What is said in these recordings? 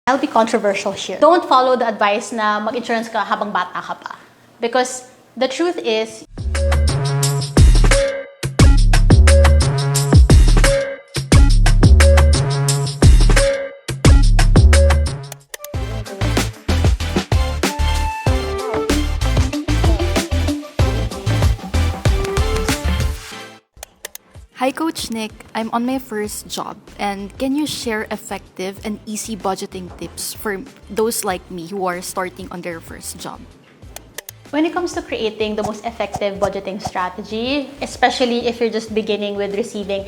I'll be controversial here. Don't follow the advice na mag-insurance ka habang bata ka pa. Because the truth is, Hi Coach Nick, I'm on my first job and can you share effective and easy budgeting tips for those like me who are starting on their first job? when it comes to creating the most effective budgeting strategy, especially if you're just beginning with receiving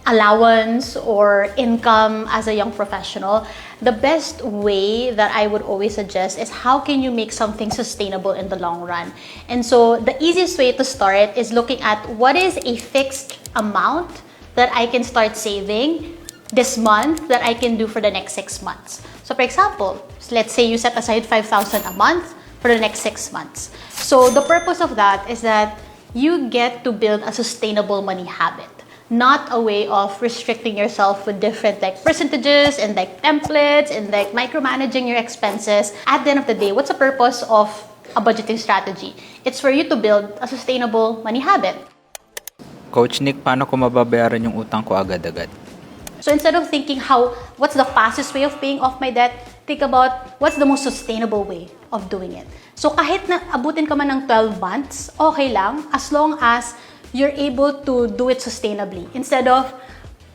allowance or income as a young professional, the best way that I would always suggest is how can you make something sustainable in the long run. And so the easiest way to start is looking at what is a fixed amount that I can start saving this month that I can do for the next 6 months. So for example, let's say you set aside 5,000 a month for the next 6 months. So the purpose of that is that you get to build a sustainable money habit, not a way of restricting yourself with different like percentages and like templates and like micromanaging your expenses. At the end of the day, what's the purpose of a budgeting strategy? It's for you to build a sustainable money habit. Coach Nick, paano ko mababayaran yung utang ko agad-agad? So instead of thinking what's the fastest way of paying off my debt, think about what's the most sustainable way of doing it. So kahit na abutin ka man ng 12 months, okay lang as long as you're able to do it sustainably. Instead of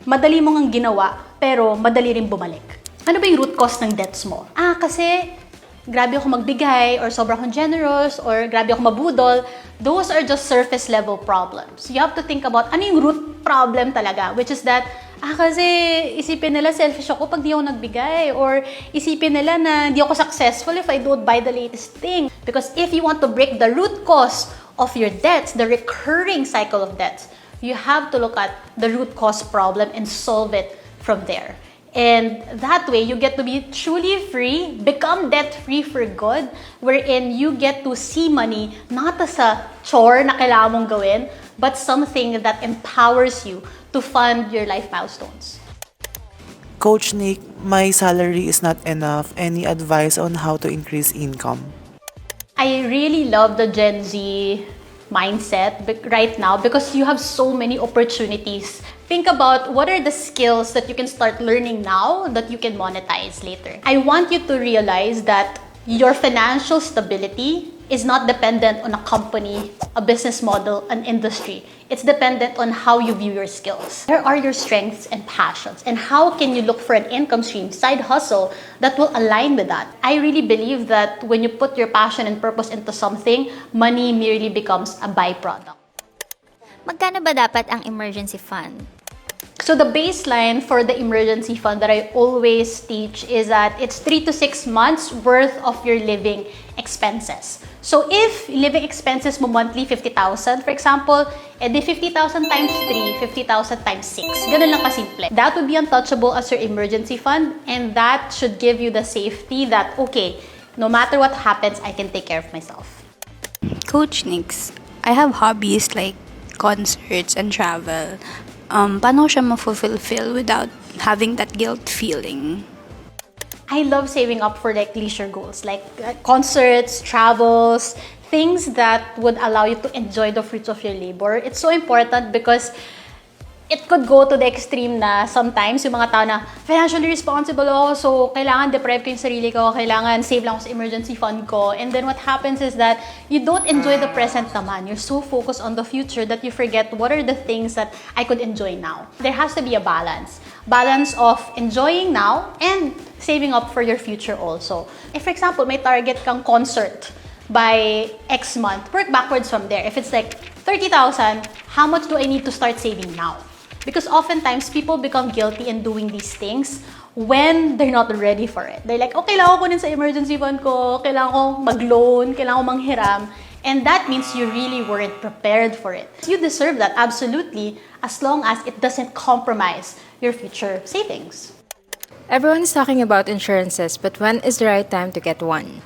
madali mo ngang ginawa, pero madali rin bumalik. Ano ba yung root cause ng debts mo? Kasi grabe ako magbigay, or sobrang akong generous, or grabe ako mabudol. Those are just surface level problems. You have to think about ano yung root problem talaga, which is that, kasi isipin nila selfish ako pag di ako nagbigay, or isipin nila na di ako successful if I don't buy the latest thing. Because if you want to break the root cause of your debts, the recurring cycle of debts, you have to look at the root cause problem and solve it from there. And that way, you get to be truly free, become debt-free for good, wherein you get to see money not as a chore na kailangan mong gawin, but something that empowers you to fund your life milestones. Coach Nick, my salary is not enough. Any advice on how to increase income? I really love the Gen Z mindset right now because you have so many opportunities. Think about what are the skills that you can start learning now that you can monetize later. I want you to realize that your financial stability is not dependent on a company, a business model, an industry. It's dependent on how you view your skills. Where are your strengths and passions? And how can you look for an income stream, side hustle, that will align with that? I really believe that when you put your passion and purpose into something, money merely becomes a byproduct. Magkano ba dapat ang emergency fund? So the baseline for the emergency fund that I always teach is that it's 3 to 6 months worth of your living expenses. So if living expenses mo monthly 50,000, for example, edi 50,000 times 3, 50,000 times 6. Ganun lang kasimple. That would be untouchable as your emergency fund, and that should give you the safety that, okay, no matter what happens, I can take care of myself. Coach Nix, I have hobbies like concerts and travel. Paano ko siya ma-fulfill without having that guilt feeling? I love saving up for like leisure goals, like concerts, travels, things that would allow you to enjoy the fruits of your labor. It's so important because it could go to the extreme na sometimes yung mga tao na financially responsible ako, so kailangan deprive ko yung sarili ko, kailangan save lang ako sa emergency fund ko. And then what happens is that you don't enjoy the present naman. You're so focused on the future that you forget what are the things that I could enjoy now. There has to be a balance. Balance of enjoying now and saving up for your future also. If for example, may target kang concert by X month, work backwards from there. If it's like 30,000, how much do I need to start saving now? Because oftentimes, people become guilty in doing these things when they're not ready for it. They're like, oh, kailangan ko kunin sa emergency fund ko, kailangan ko mag-loan, kailangan ko manghiram. And that means you really weren't prepared for it. You deserve that, absolutely, as long as it doesn't compromise your future savings. Everyone's talking about insurances, but when is the right time to get one?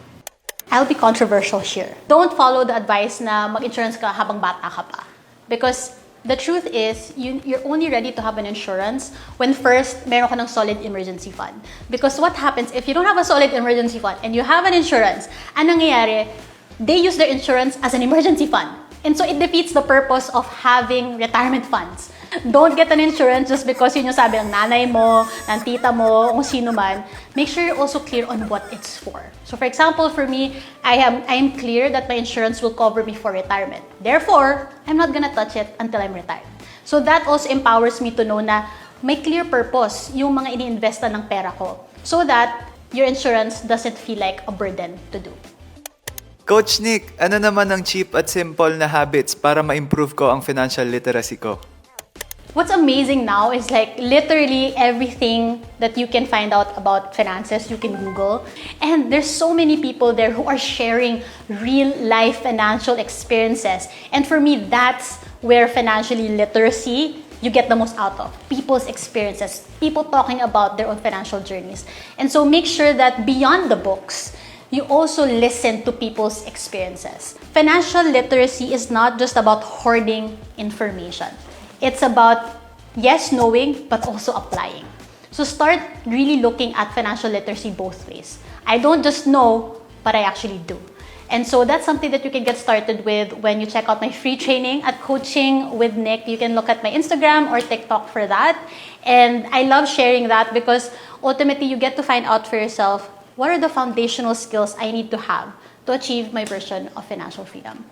I'll be controversial here. Don't follow the advice na mag-insurance ka habang bata ka pa. Because The truth is, you're only ready to have an insurance when first meron ka ng solid emergency fund. Because what happens if you don't have a solid emergency fund and you have an insurance, anong nangyayari? They use their insurance as an emergency fund. And so it defeats the purpose of having retirement funds. Don't get an insurance just because yun yung sabi ng nanay mo, ng tita mo, kung sino man. Make sure you're also clear on what it's for. So for example, for me, I am clear that my insurance will cover me for retirement. Therefore, I'm not gonna touch it until I'm retired. So that also empowers me to know na may clear purpose yung mga iniinvesta ng pera ko so that your insurance doesn't feel like a burden to do. Coach Nick, ano naman ang cheap at simple na habits para ma-improve ko ang financial literacy ko? What's amazing now is like literally everything that you can find out about finances, you can Google. And there's so many people there who are sharing real life financial experiences. And for me, that's where financially literacy you get the most out of. People's experiences, people talking about their own financial journeys. And so make sure that beyond the books, you also listen to people's experiences. Financial literacy is not just about hoarding information. It's about, yes, knowing, but also applying. So start really looking at financial literacy both ways. I don't just know, but I actually do. And so that's something that you can get started with when you check out my free training at Coaching with Nick. You can look at my Instagram or TikTok for that. And I love sharing that because ultimately you get to find out for yourself what are the foundational skills I need to have to achieve my version of financial freedom.